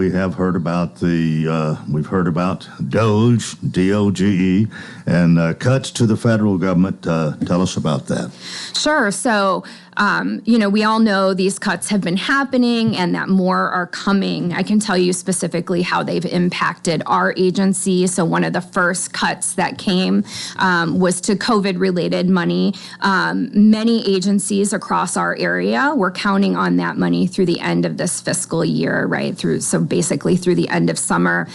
We have heard about we've heard about Doge, D-O-G-E, and cuts to the federal government. Tell us about that. Sure. So, we all know these cuts have been happening and that more are coming. I can tell you specifically how they've impacted our agency. So one of the first cuts that came was to COVID-related money. Many agencies across our area were counting on that money through the end of this fiscal year, right? So basically through the end of summer.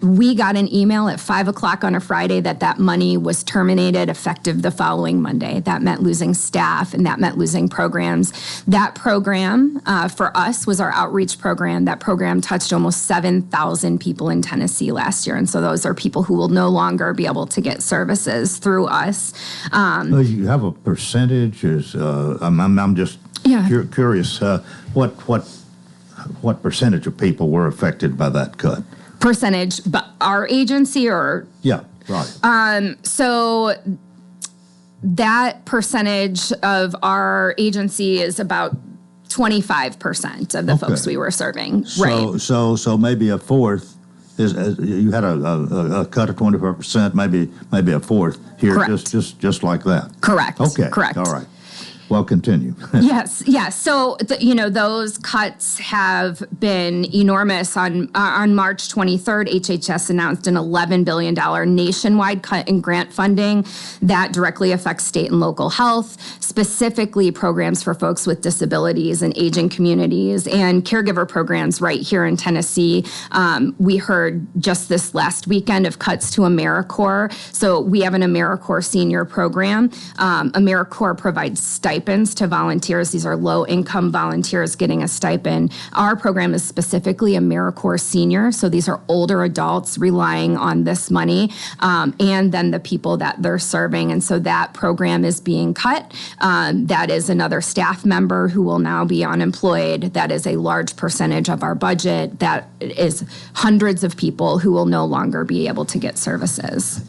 We got an email at 5 o'clock on a Friday that money was terminated effective the following Monday. That meant losing staff and that meant losing programs. That program for us was our outreach program. That program touched almost 7,000 people in Tennessee last year. And so those are people who will no longer be able to get services through us. You have a percentage? I'm just curious. What percentage of people were affected by that cut? Percentage, but our agency or? Yeah, right. So that percentage of our agency is about 25% of the folks we were serving. Right. So maybe a fourth is you had a cut of 25%, maybe a fourth here. Correct. just like that. Correct. Okay. Correct. All right. Well, continue. Yes. So, those cuts have been enormous. On March 23rd, HHS announced an $11 billion nationwide cut in grant funding that directly affects state and local health, specifically programs for folks with disabilities and aging communities and caregiver programs right here in Tennessee. We heard just this last weekend of cuts to AmeriCorps. So we have an AmeriCorps senior program. AmeriCorps provides stipends to volunteers. These are low-income volunteers getting a stipend. Our program is specifically AmeriCorps Senior, so these are older adults relying on this money, and then the people that they're serving. And so that program is being cut. That is another staff member who will now be unemployed. That is a large percentage of our budget. That is hundreds of people who will no longer be able to get services.